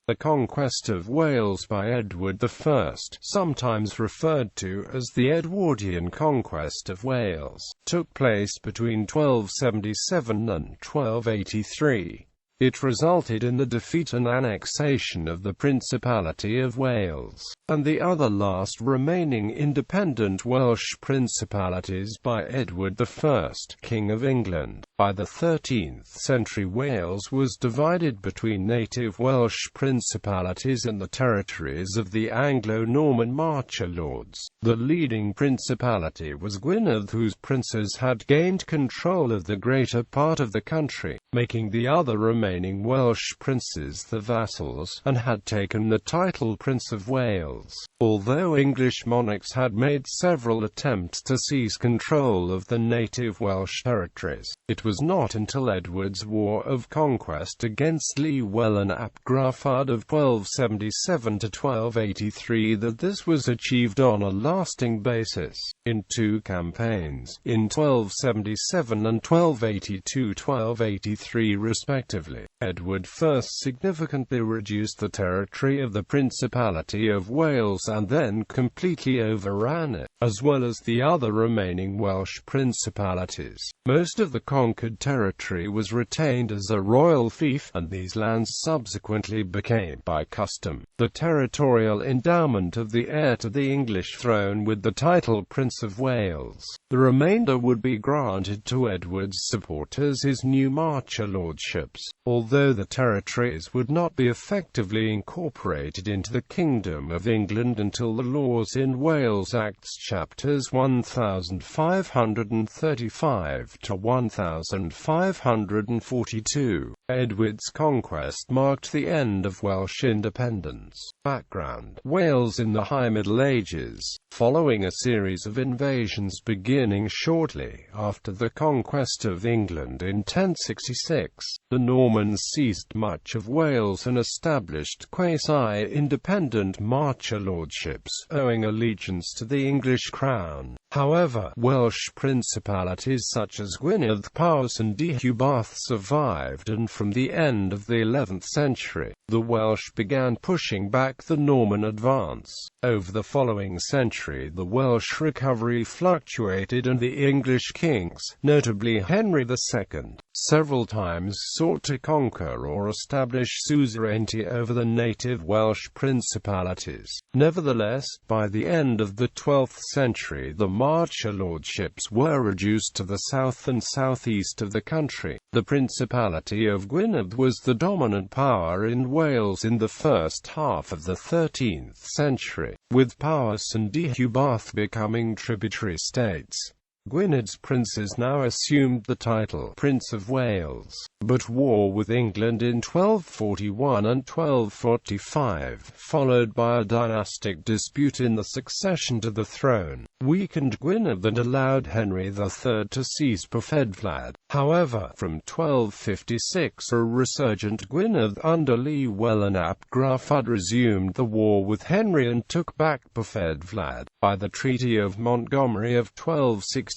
The Conquest of Wales by Edward I, sometimes referred to as the Edwardian Conquest of Wales, took place between 1277 and 1283. It resulted in the defeat and annexation of the Principality of Wales, and the other last remaining independent Welsh principalities by Edward I, King of England. By the 13th century, Wales was divided between native Welsh principalities and the territories of the Anglo-Norman Marcher lords. The leading principality was Gwynedd, whose princes had gained control of the greater part of the country, making the other remaining Welsh princes the vassals, and had taken the title Prince of Wales. Although English monarchs had made several attempts to seize control of the native Welsh territories, it was not until Edward's War of Conquest against Llywelyn ap Gruffudd of 1277 to 1283 that this was achieved on a lasting basis. In two campaigns, in 1277 and 1282-1283 respectively, Edward first significantly reduced the territory of the Principality of Wales and then completely overran it, as well as the other remaining Welsh principalities. Most of the conquered territory was retained as a royal fief, and these lands subsequently became, by custom, the territorial endowment of the heir to the English throne with the title Prince of Wales. The remainder would be granted to Edward's supporters as new Marcher lordships, although the territories would not be effectively incorporated into the Kingdom of England until the Laws in Wales Acts chapters 1535 to 1542. Edward's conquest marked the end of Welsh independence. Background: Wales in the High Middle Ages. Following a series of invasions beginning shortly after the conquest of England in 1066, the Normans seized much of Wales and established quasi-independent Marcher lordships, owing allegiance to the English crown. However, Welsh principalities such as Gwynedd, Powys and Deheubarth survived, and from the end of the 11th century, the Welsh began pushing back the Norman advance. Over the following century, the Welsh recovery fluctuated, and the English kings, notably Henry II, several times sought to conquer or establish suzerainty over the native Welsh principalities. Nevertheless, by the end of the 12th century, the Marcher lordships were reduced to the south and southeast of the country. The Principality of Gwynedd was the dominant power in Wales in the first half of the 13th century, with Powys and Deheubarth becoming tributary states. Gwynedd's princes now assumed the title Prince of Wales, but war with England in 1241 and 1245, followed by a dynastic dispute in the succession to the throne, weakened Gwynedd and allowed Henry III to seize Porthedflad. However, from 1256 a resurgent Gwynedd under Llywelyn ap Gruffudd resumed the war with Henry and took back Porthedflad. By the Treaty of Montgomery of 1267,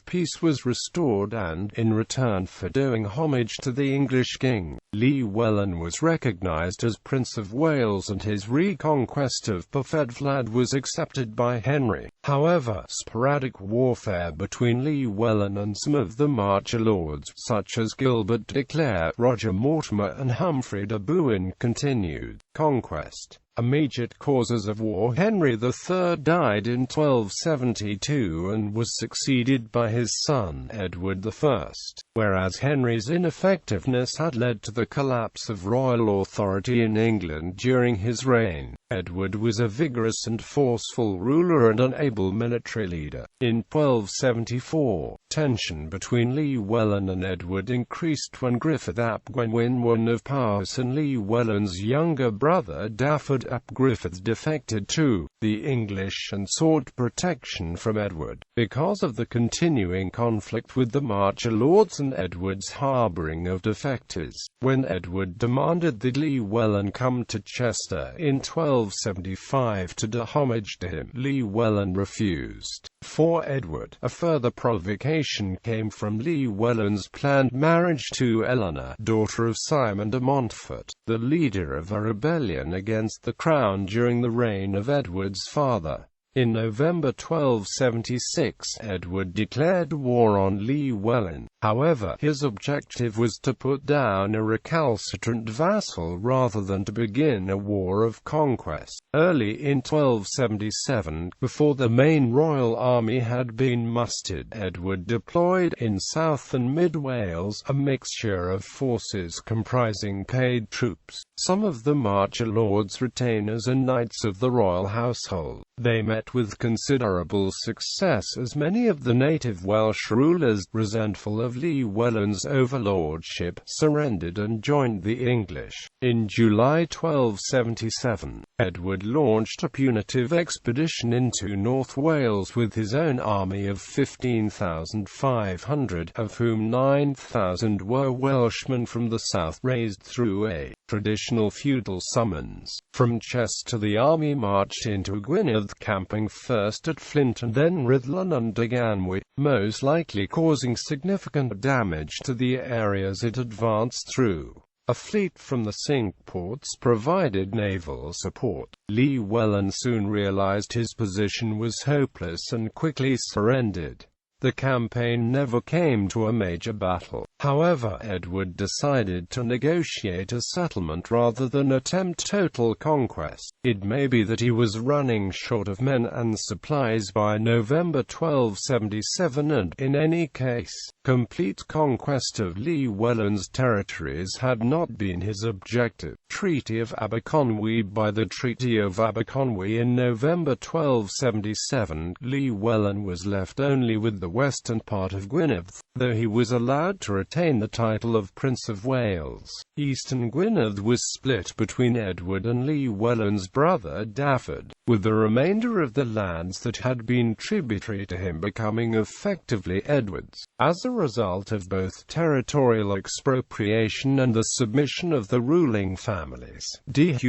peace was restored and, in return for doing homage to the English king, Llywelyn was recognised as Prince of Wales and his reconquest of Porthedflad was accepted by Henry. However, sporadic warfare between Llywelyn and some of the Marcher lords, such as Gilbert de Clare, Roger Mortimer and Humphrey de Bohun, continued. Conquest. Immediate causes of war: Henry III died in 1272 and was succeeded by his son, Edward I. Whereas Henry's ineffectiveness had led to the collapse of royal authority in England during his reign, Edward was a vigorous and forceful ruler and an able military leader. In 1274, tension between Llywelyn and Edward increased when Gruffydd ap Gwynedd of Powys and Llywelyn's younger brother Dafydd ap Gruffydd defected to the English and sought protection from Edward. Because of the continuing conflict with the Marcher lords and Edward's harbouring of defectors, when Edward demanded that Llywelyn come to Chester in 1275 to do homage to him, Llywelyn refused. For Edward, a further provocation came from Llywelyn's planned marriage to Eleanor, daughter of Simon de Montfort, the leader of a rebellion against the crown during the reign of Edward's father. In November 1276, Edward declared war on Llywelyn. However, his objective was to put down a recalcitrant vassal rather than to begin a war of conquest. Early in 1277, before the main royal army had been mustered, Edward deployed in South and Mid Wales a mixture of forces comprising paid troops, some of the Marcher lords, retainers and knights of the royal household. They met with considerable success, as many of the native Welsh rulers, resentful of Llywelyn's overlordship, surrendered and joined the English. In July 1277, Edward launched a punitive expedition into North Wales with his own army of 15,500, of whom 9,000 were Welshmen from the south, raised through a traditional feudal summons. From Chester the army marched into Gwynedd, camping first at Flint and then Rhuddlan and Deganwy, most likely causing significant damage to the areas it advanced through. A fleet from the Cinque Ports provided naval support. Llywelyn soon realized his position was hopeless and quickly surrendered. The campaign never came to a major battle. However, Edward decided to negotiate a settlement rather than attempt total conquest. It may be that he was running short of men and supplies by November 1277, and, in any case, complete conquest of Llywelyn's territories had not been his objective. Treaty of Aberconwy. By the Treaty of Aberconwy in November 1277, Llywelyn was left only with the western part of Gwynedd, though he was allowed to retain the title of Prince of Wales. Eastern Gwynedd was split between Edward and Llywelyn's brother Dafydd, with the remainder of the lands that had been tributary to him becoming effectively Edward's. As a result of both territorial expropriation and the submission of the ruling families,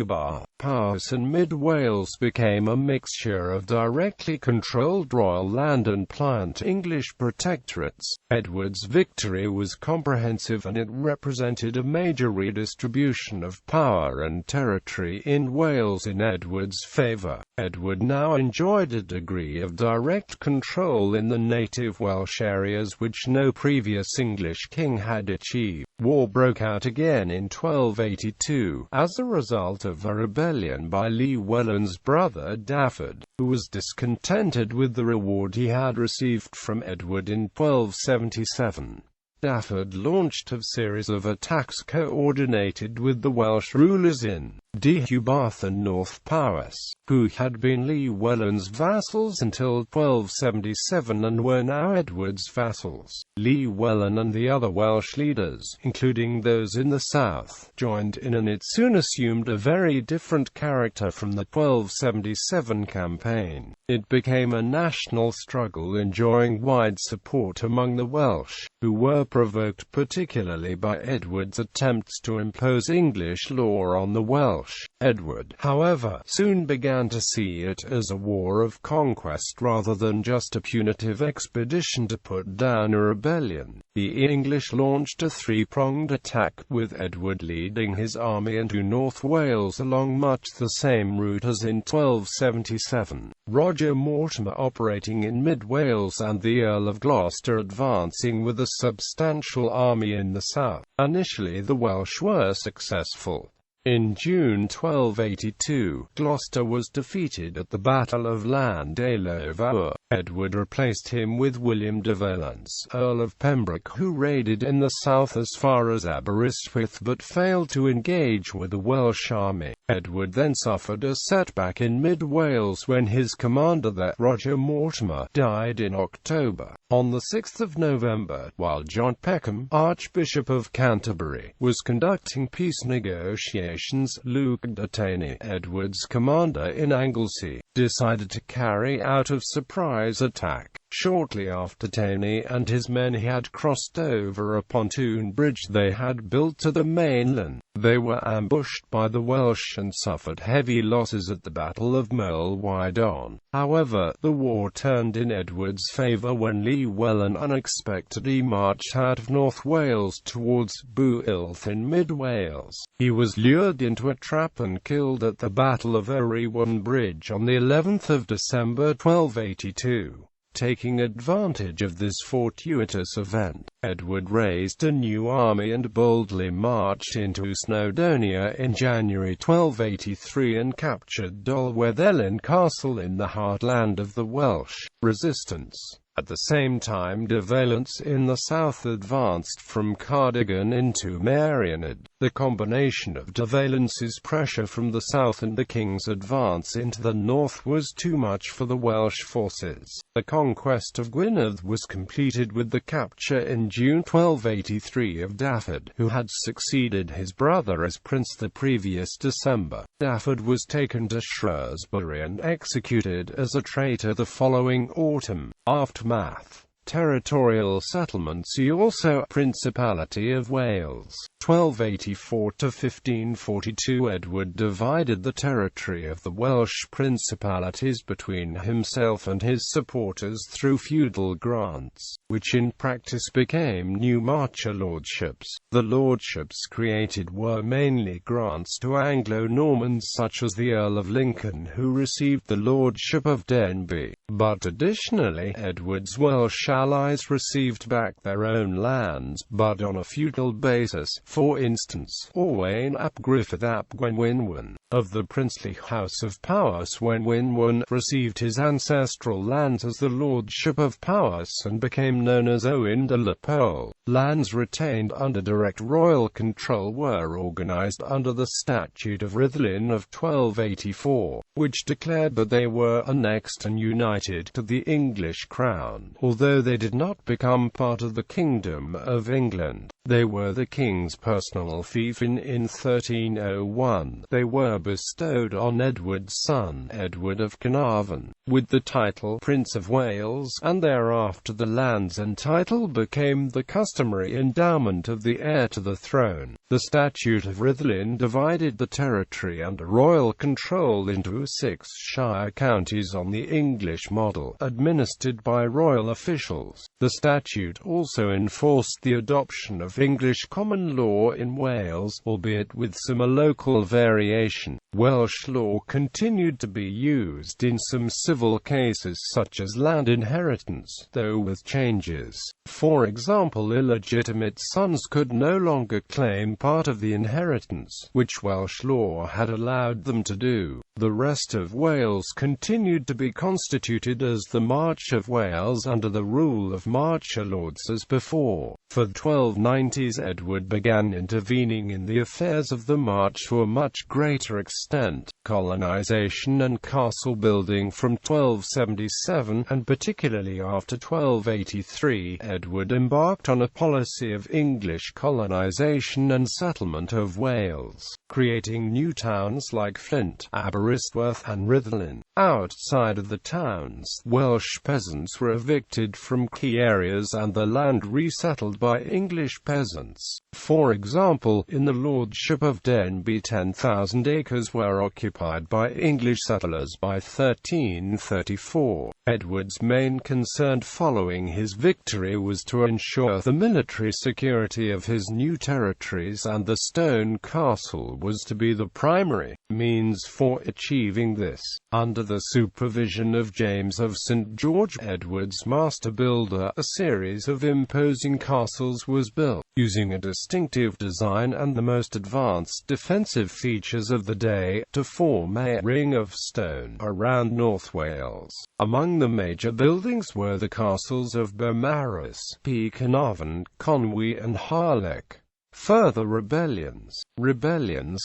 By, Powys and Mid Wales became a mixture of directly controlled royal land and pliant English protectorates. Edward's victory was comprehensive, and it represented a major redistribution of power and territory in Wales in Edward's favour. Edward now enjoyed a degree of direct control in the native Welsh areas which no previous English king had achieved. War broke out again in 1282, as a result of a rebellion by Llywelyn's brother Dafydd, who was discontented with the reward he had received from Edward in 1277. Dafydd launched a series of attacks coordinated with the Welsh rulers in By and North Powys, who had been Llywelyn's vassals until 1277 and were now Edward's vassals. Llywelyn and the other Welsh leaders, including those in the south, joined in, and it soon assumed a very different character from the 1277 campaign. It became a national struggle enjoying wide support among the Welsh, who were provoked particularly by Edward's attempts to impose English law on the Welsh. Edward, however, soon began to see it as a war of conquest rather than just a punitive expedition to put down a rebellion. The English launched a three-pronged attack, with Edward leading his army into North Wales along much the same route as in 1277. Roger Mortimer operating in Mid Wales and the Earl of Gloucester advancing with a substantial army in the south. Initially the Welsh were successful. In June 1282, Gloucester was defeated at the Battle of Llandeilo. Edward replaced him with William de Valence, Earl of Pembroke, who raided in the south as far as Aberystwyth but failed to engage with the Welsh army. Edward then suffered a setback in Mid Wales when his commander there, Roger Mortimer, died in October. On the 6th of November, while John Peckham, Archbishop of Canterbury, was conducting peace negotiations, Luke Detani, Edward's commander in Anglesey, decided to carry out a surprise attack. Shortly after Taney and his men had crossed over a pontoon bridge they had built to the mainland, they were ambushed by the Welsh and suffered heavy losses at the Battle of Mylwydon. However, the war turned in Edward's favour when Llywelyn unexpectedly marched out of North Wales towards Builth in mid-Wales. He was lured into a trap and killed at the Battle of Orywan Bridge on the 11th of December 1282. Taking advantage of this fortuitous event, Edward raised a new army and boldly marched into Snowdonia in January 1283 and captured Dolweddelyn Castle in the heartland of the Welsh resistance. At the same time, De Valence in the south advanced from Cardigan into Merioneth. The combination of De Valence's pressure from the south and the king's advance into the north was too much for the Welsh forces. The conquest of Gwynedd was completed with the capture in June 1283 of Dafydd, who had succeeded his brother as prince the previous December. Dafydd was taken to Shrewsbury and executed as a traitor the following autumn. Aftermath. Territorial Settlement. See also Principality of Wales. 1284 to 1542. Edward divided the territory of the Welsh principalities between himself and his supporters through feudal grants, which in practice became new Marcher lordships. The lordships created were mainly grants to Anglo-Normans such as the Earl of Lincoln, who received the lordship of Denbigh. But additionally, Edward's Welsh allies received back their own lands, but on a feudal basis. For instance, Owain ap Griffith ap Gwenwynwen, of the princely house of Powys Gwenwynwen, received his ancestral lands as the lordship of Powys and became known as Owain de la Pole. Lands retained under direct royal control were organized under the Statute of Rhuddlan of 1284, which declared that they were annexed and united to the English crown. Although they did not become part of the Kingdom of England, they were the king's personal fief. In 1301, they were bestowed on Edward's son, Edward of Carnarvon, with the title Prince of Wales, and thereafter the lands and title became the customary endowment of the heir to the throne. The Statute of Rhuddlan divided the territory under royal control into 6 shire counties on the English model, administered by royal officials. The statute also enforced the adoption of English common law in Wales, albeit with some local variation. Welsh law continued to be used in some civil cases such as land inheritance, though with changes. For example, illegitimate sons could no longer claim part of the inheritance, which Welsh law had allowed them to do. The rest of Wales continued to be constituted as the March of Wales under the rule of Marcher lords as before. For the 1290s, Edward began intervening in the affairs of the March to a much greater extent. Colonization and castle building. From 1277, and particularly after 1283, Edward embarked on a policy of English colonization and settlement of Wales, creating new towns like Flint, Aberystwyth, and Rhuddlan. Outside of the towns, Welsh peasants were evicted from key areas and the land resettled by English peasants. For example, in the lordship of Denbigh 10,000 acres were occupied by English settlers by 1334. Edward's main concern following his victory was to ensure the military security of his new territories, and the stone castle was to be the primary means for achieving this. Under the supervision of James of St. George, Edward's master builder, a series of imposing castles was built, using a distinctive design and the most advanced defensive features of the day, to form a ring of stone around North Wales. Among the major buildings were the castles of Beaumaris, Carnarvon, Conwy and Harlech. Further rebellions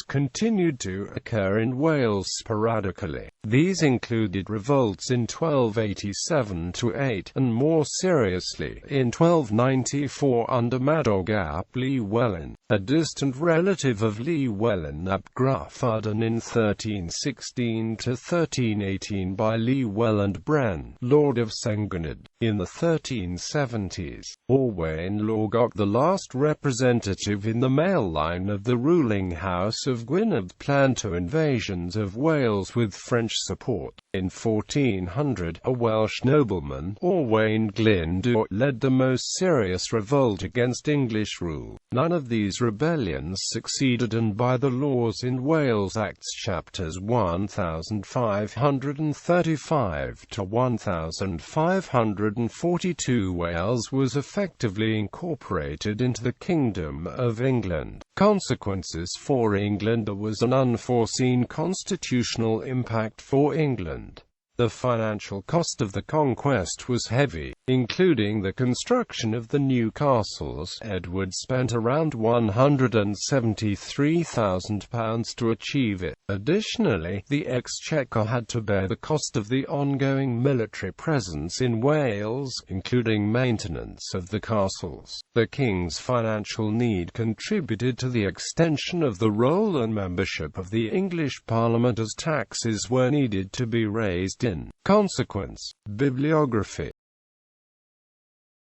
continued to occur in Wales sporadically. These included revolts in 1287–8, and more seriously, in 1294 under Madog ap Llywelyn, a distant relative of Llywelyn ap Gruffudd, and in 1316–1318 by Llywelyn Bren, Lord of Gwynedd. In the 1370s, Owain Lorgog, the last representative in the male line of the ruling House of Gwynedd, planned two invasions of Wales with French support. In 1400, a Welsh nobleman, Owain Glyndwr, led the most serious revolt against English rule. None of these rebellions succeeded, and by the laws in Wales Acts chapters 1535 to 1542, Wales was effectively incorporated into the Kingdom of England. Consequences for England. There was an unforeseen constitutional impact for England. The financial cost of the conquest was heavy, including the construction of the new castles. Edward spent around £173,000 to achieve it. Additionally, the Exchequer had to bear the cost of the ongoing military presence in Wales, including maintenance of the castles. The king's financial need contributed to the extension of the role and membership of the English Parliament, as taxes were needed to be raised. In consequence, bibliography